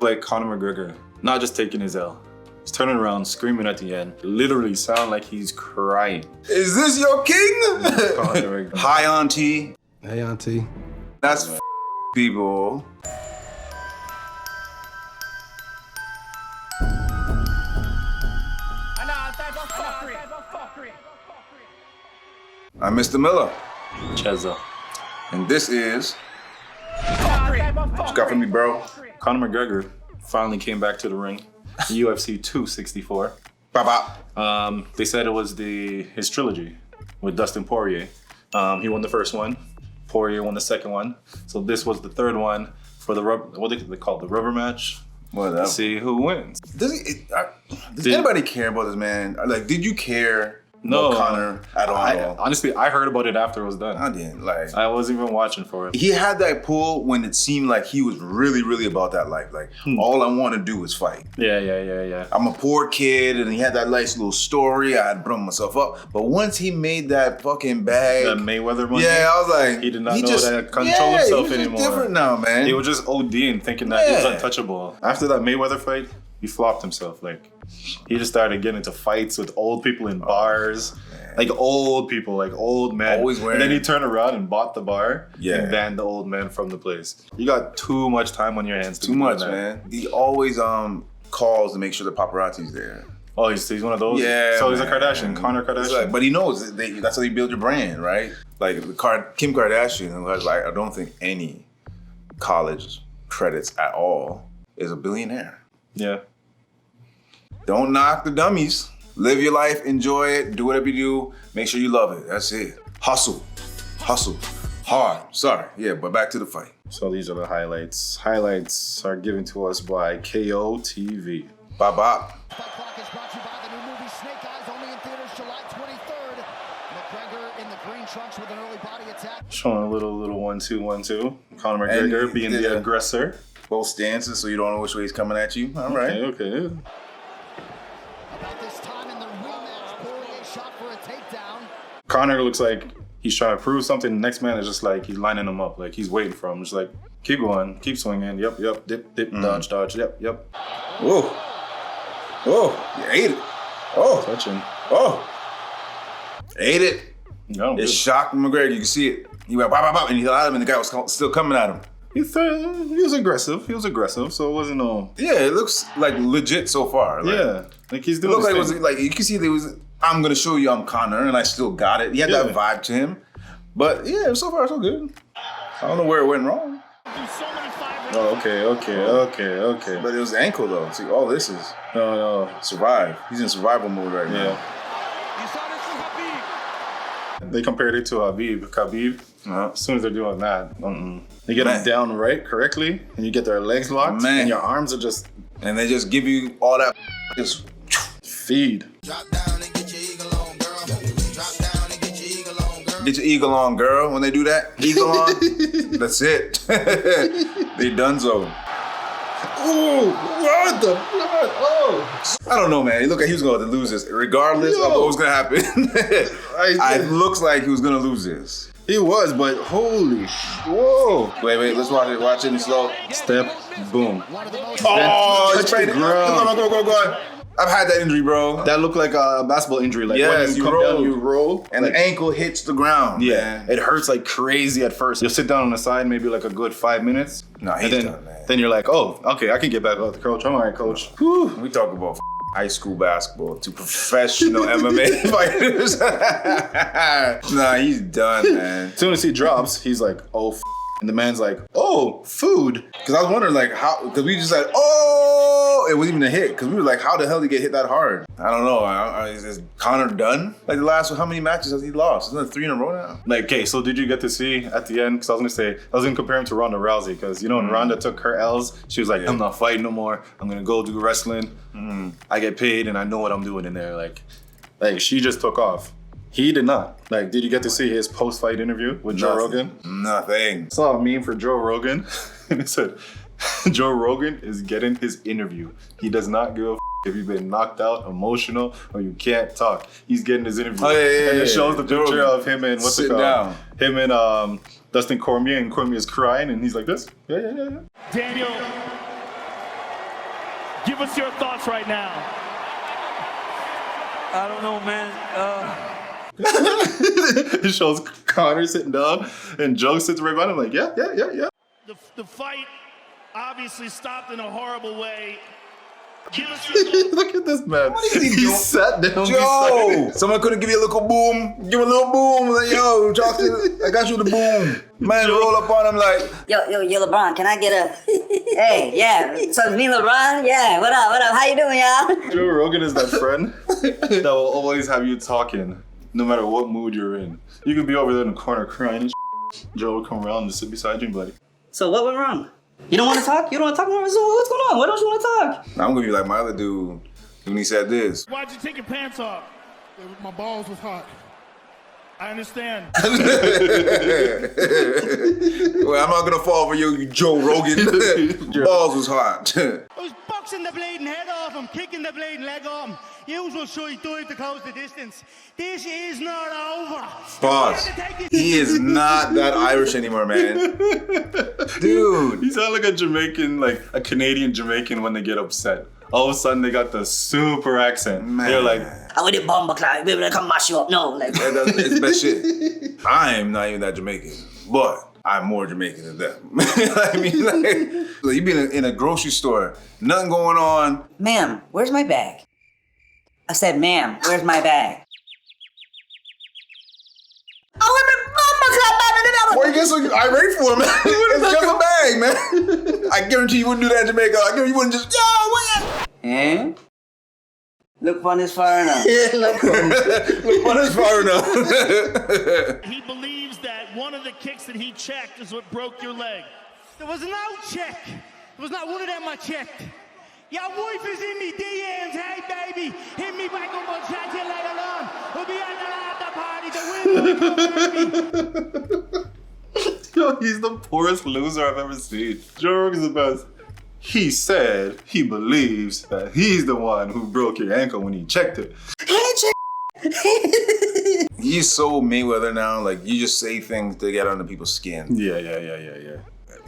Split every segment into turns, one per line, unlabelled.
like Conor McGregor, not just taking his L. He's turning around, screaming at the end. Literally sound like he's crying.
Is this your king? Hi, auntie.
Hey, auntie.
That's people. I'm Mr. Miller.
Chezza.
And this is... What you got for me, bro?
Conor McGregor finally came back to the ring. UFC 264.
Bop.
They said it was his trilogy with Dustin Poirier. He won the first one. Poirier won the second one. So this was the third one for the what they call the rubber match.
Whatever.
See who wins.
Does anybody care about this man? Like, did you care?
No,
Conor at all.
Honestly, I heard about it after it was done.
I didn't. Like,
I wasn't even watching for it.
He had that pull when it seemed like he was really, really about that life. Like, all I want to do is fight.
Yeah.
I'm a poor kid, and he had that nice little story. I had brought myself up, but once he made that fucking bag,
that Mayweather money.
Yeah, I was like,
he did not know how to control himself anymore.
He's different now, man.
He was just ODing, thinking that he was untouchable. After that Mayweather fight, he flopped himself. Like, he just started getting into fights with old people in bars. Like old people, like old men.
Always wearing.
And then he turned around and bought the bar and banned the old man from the place. You got too much time on your hands.
Too much, man. He always calls to make sure the paparazzi's there.
Oh, he's one of those?
Yeah.
So he's a Kardashian, Conor Kardashian.
Like, but he knows that's how you build your brand, right? Like Kim Kardashian, who has I don't think any college credits at all, is a billionaire.
Yeah.
Don't knock the dummies. Live your life, enjoy it, do whatever you do, make sure you love it. That's it. Hustle, hard. Sorry, but back to the fight.
So these are the highlights. Highlights are given to us by KO TV.
Bop.
Fight Clock is brought to you by the new movie Snake Eyes, only in theaters July 23rd. McGregor in the green trunks with an early body attack.
Showing a little 1-2-1-2. Conor McGregor being the aggressor.
Both stances, so you don't know which way he's coming at you. All right.
Okay.
About this time in the rematch, Poirier shot for a takedown.
Conor looks like he's trying to prove something. The next man is just like, he's lining him up. Like, he's waiting for him. Just like, keep going, keep swinging. Yep, dip, dodge, yep.
Whoa, you ate it. Oh,
touching.
Oh, ate it.
No,
it shocked McGregor. You can see it. He went bop, and he hit him, and the guy was still coming at him.
He was aggressive. So it wasn't no.
Yeah, it looks like legit so far. Like,
like he's doing.
It looked like it was like you can see there was. I'm gonna show you I'm Conor, and I still got it. He had that vibe to him, but so far so good. I don't know where it went wrong.
Oh, okay.
But it was the ankle though. See, all this is
no
survive. He's in survival mode right now.
They compared it to Khabib. As soon as they're doing that, they get them down correctly, and you get their legs locked, and your arms are just...
And they just give you all that just
feed.
Drop down and get your eagle on, girl. Drop down and get your eagle on, girl.
Get your eagle on, girl. When they do that, eagle on, that's it. They donezo.
Oh, what the blood? Oh.
I don't know, man. He looked like he was going to lose this, regardless of what was going to happen. It looks like he was going to lose this.
He was, but holy whoa.
Wait, let's watch it. Watch it in slow.
Step, boom.
Oh,
touch the ground.
Go. I've had that injury, bro.
That looked like a basketball injury. Like when you come down, you roll.
And the ankle hits the ground.
Yeah,
man.
It hurts like crazy at first. You'll sit down on the side, maybe like a good 5 minutes.
No, he's done, man.
Then you're like, oh, okay, I can get back up, coach. I'm all right, coach.
Whew. We talk about high school basketball to professional MMA fighters. Nah, he's done, man.
As soon as he drops, he's like, oh, and the man's like, oh, food.
Because I was wondering, like, how, because we just said, oh, it wasn't even a hit. Because we were like, how the hell did he get hit that hard? I don't know. Is Conor done? Like, the last, how many matches has he lost? Isn't it 3 in a row now?
Like, okay, so did you get to see at the end? Because I was going to compare him to Ronda Rousey. Because, when Ronda took her L's, she was like, I'm not fighting no more. I'm going to go do wrestling. I get paid and I know what I'm doing in there. Like she just took off. He did not. Like, did you get to see his post-fight interview with Joe Rogan?
Nothing.
I saw a meme for Joe Rogan, and it said, Joe Rogan is getting his interview. He does not give a if you've been knocked out, emotional, or you can't talk. He's getting his interview. And it shows the picture of him and what's it called?
Down.
Him and Dustin Cormier, and Cormier's crying, and he's like this. Yeah.
Daniel,
Give us your thoughts right now.
I don't know, man.
It shows Conor sitting down and Joe sits right behind him like, yeah.
The fight obviously stopped in a horrible way. Give us your thoughts.
Look at this man.
What is he
He
doing?
sat down.
Joe, someone couldn't give you a little boom. Give him a little boom. Like, yo, I got you the boom. Man, roll up on him like,
Yo, LeBron, can I get a... Hey, yeah, so it's me, LeBron? Yeah, what up, how you doing, y'all?
Joe Rogan is that friend that will always have you talking, no matter what mood you're in. You can be over there in the corner crying and Joe will come around and sit beside you and be like,
So what went wrong? You don't want to talk? You don't want to talk? So what's going on? Why don't you want to talk?
I'm gonna be like my other dude when he said this.
Why'd you take your pants off?
My balls was hot.
I understand.
Well, I'm not gonna fall for you, Joe Rogan. Balls was hot.
I was boxing the bleeding head off him, kicking the bleeding leg off him. Usual shy dive to close the distance. This is not over.
Pause. He is not that Irish anymore, man. Dude.
he sounds like a Jamaican, like a Canadian Jamaican when they get upset. All of a sudden they got the super accent.
Man.
They're like,
I want it bomb cloud, baby, come mash you up. No, like...
It's best shit. I'm not even that Jamaican, but I'm more Jamaican than them. I mean, like you be in a grocery store, nothing going on.
Ma'am, where's my bag? I said, ma'am, where's my bag?
Why you get so irate for, man? It's just a bag, man. I guarantee you wouldn't do that in Jamaica. I guarantee you wouldn't just, yo, what?
Eh? Look fun is far enough.
Look what is far enough.
He believes that one of the kicks that he checked is what broke your leg. There was no check. There was not one of them I checked. Your wife is in me DMs. Hey, baby, hit me back up on chat you later on. We'll be at the after party. The win.
yo, he's the poorest loser I've ever seen. Joe Rogan's the best. He said he believes that he's the one who broke your ankle when he checked it.
He's so Mayweather now, like you just say things to get under people's skin.
Yeah.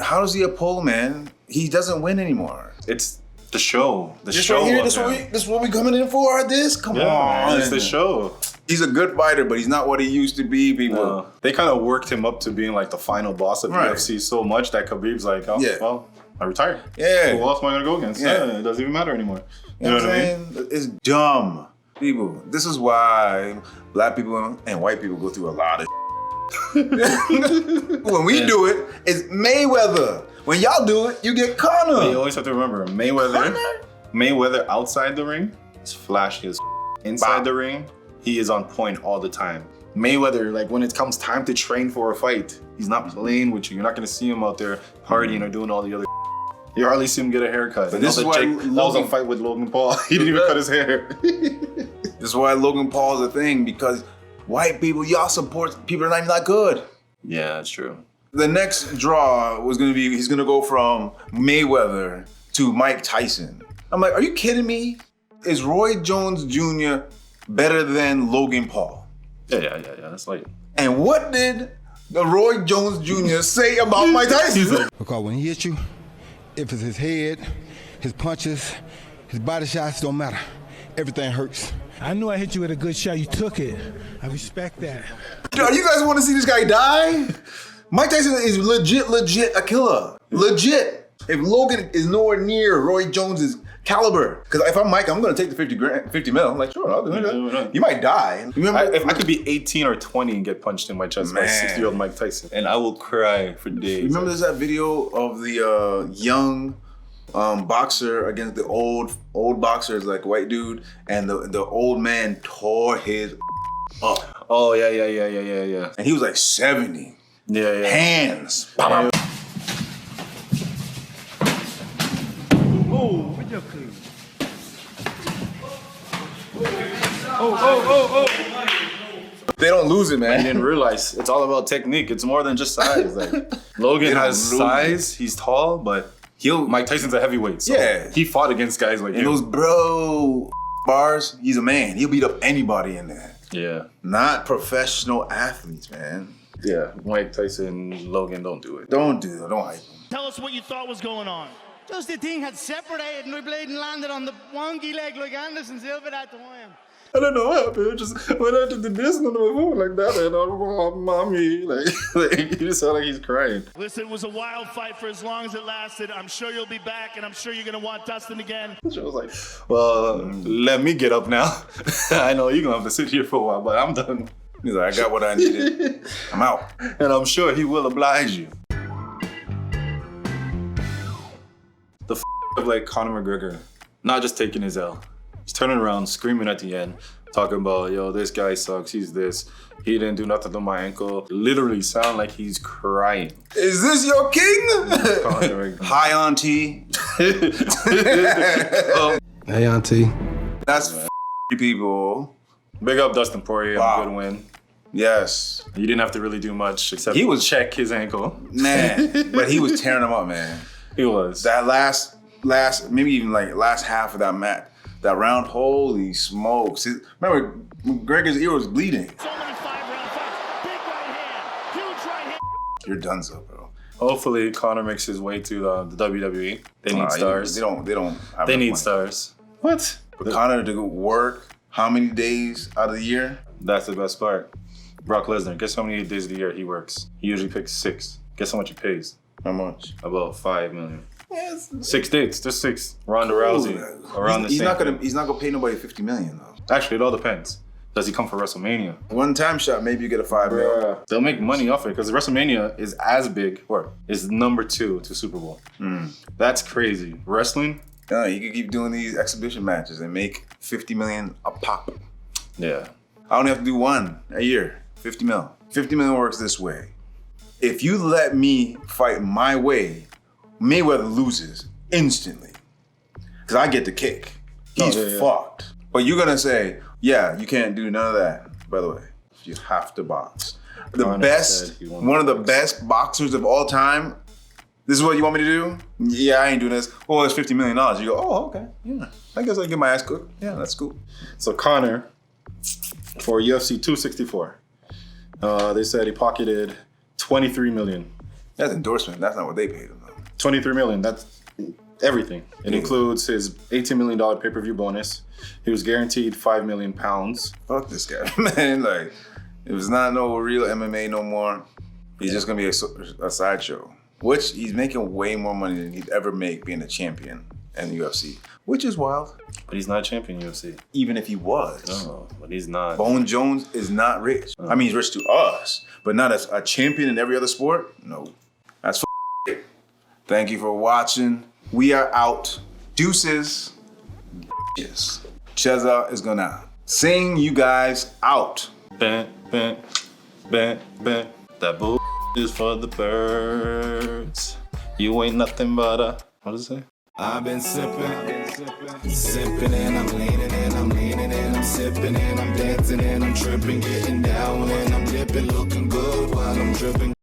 How does he a pole, man? He doesn't win anymore.
It's the show. The
This
show.
right here,
of
this
him.
what we coming in for? Come
Yeah,
on.
man, it's the show.
He's a good fighter, but he's not what he used to be, people.
They kind of worked him up to being like the final boss of
Right.
UFC so much that Khabib's like, oh,
Yeah.
well, I retired.
Yeah.
Who else am I going to go against?
Yeah.
It doesn't even matter anymore.
You know what I mean? It's dumb. People, this is why black people and white people go through a lot of when we do it, it's Mayweather. When y'all do it, you get Conor.
You always have to remember, Mayweather outside the ring is flashy as inside the ring, he is on point all the time. Mayweather, like when it comes time to train for a fight, he's not playing with you. You're not gonna see him out there partying or doing all the other. You hardly see him get a haircut.
But this is why
that was a fight with Logan Paul. He didn't even cut his hair.
This is why Logan Paul's a thing, because white people, y'all support people that are not even that good.
Yeah, that's true.
The next draw was gonna be, he's gonna go from Mayweather to Mike Tyson. I'm like, are you kidding me? Is Roy Jones Jr. better than Logan Paul?
Yeah, that's like.
And what did the Roy Jones Jr. say about Mike Tyson?
Because when he hits you, if it's his head, his punches, his body shots, don't matter. Everything hurts.
I knew I hit you with a good shot. You took it. I respect that.
Yo, you guys want to see this guy die? Mike Tyson is legit a killer. Legit. If Logan is nowhere near Roy Jones's caliber, because if I'm Mike, I'm gonna take the 50 mil. I'm like, sure, I'll do it. You might die. Remember,
If I could be 18 or 20 and get punched in my chest by a 60-year-old Mike Tyson, and I will cry for days.
Remember there's that video of the young boxer against the old boxers, like white dude, and the old man tore his up.
Oh yeah.
And he was like 70.
Yeah.
Hands.
Yeah.
Oh, with your clean.
They don't lose it,
I
man.
didn't realize it's all about technique. It's more than just size. Like Logan
don't
has
lose
size. He's tall, but Mike Tyson's a heavyweight. So
Yeah.
he fought against guys like
In
him.
those bars, he's a man. He'll beat up anybody in there.
Yeah.
Not professional athletes, man.
Yeah. Mike Tyson, Logan, don't do it.
Don't do that. Don't hype him.
Tell us what you thought was going on. Just the thing had separated and we played and landed on the wonky leg like Anderson Silva that time.
I don't know what happened. It just when I did this on my phone like that, and I'm mommy, like he just sound like he's crying.
Listen, it was a wild fight for as long as it lasted. I'm sure you'll be back, and I'm sure you're gonna want Dustin again.
She was like, "Well, let me get up now. I know you're gonna have to sit here for a while, but I'm done."
He's like, I got what I needed. I'm out.
And I'm sure he will oblige you. The of like Conor McGregor, not just taking his L. He's turning around, screaming at the end, talking about, yo, this guy sucks, he's this. He didn't do nothing to my ankle. Literally sound like he's crying.
Is this your king? Hi, auntie.
Hey, auntie.
That's people.
Big up Dustin Poirier on a good win.
Yes.
You didn't have to really do much except
He was
check his ankle.
Man, but he was tearing him up, man.
He was.
That last, maybe even like last half of that match, that round, holy smokes. Remember, McGregor's ear was bleeding.
So many 5-round fights. Big right hand. Huge right hand.
You're done so, bro.
Hopefully Conor makes his way to the WWE. They need stars.
They don't have
They need
money.
stars. What?
But Conor to go work how many days out of the year?
That's the best part. Brock Lesnar, guess how many days of the year he works? He usually picks 6. Guess how much he pays?
How much?
About $5 million. Yes. 6 dates, just 6. Ronda Rousey, around the
he's
same.
He's not gonna pay nobody $50 million though.
Actually, it all depends. Does he come for WrestleMania?
One time shot, maybe you get a $5 million.
They'll make money off it because WrestleMania is as big, or is number 2 to Super Bowl. That's crazy. Wrestling?
Yeah, you can keep doing these exhibition matches and make $50 million a pop.
Yeah.
I only have to do one a year. 50 mil. 50 million works this way. If you let me fight my way, Mayweather loses instantly. Because I get the kick. He's fucked. But you're going to say, yeah, you can't do none of that. By the way, you have to box. One of the best boxers of all time. This is what you want me to do? Yeah, I ain't doing this. Oh, it's $50 million. You go, oh, okay. Yeah, I guess I get my ass cooked. Yeah, that's cool.
So Conor, for UFC 264, they said he pocketed $23 million.
That's endorsement. That's not what they paid him, though.
$23 million, that's everything. It includes his $18 million pay-per-view bonus. He was guaranteed £5 million.
Fuck this guy, man. Like, it was not no real MMA no more. He's just gonna be a sideshow. Which he's making way more money than he'd ever make being a champion in the UFC. Which is wild.
But he's not a champion in UFC.
Even if he was.
No, but he's not.
Bone Jones is not rich. I mean, he's rich to us, but not as a champion in every other sport? No. That's it. Thank you for watching. We are out. Deuces. Yes. Cheza is gonna sing you guys out.
Bent. That bull is for the birds. You ain't nothing but a, what does it say?
I've been sipping and I'm leaning and I'm leaning and I'm sipping and I'm dancing and I'm tripping, getting down and I'm dipping, looking good while I'm dripping.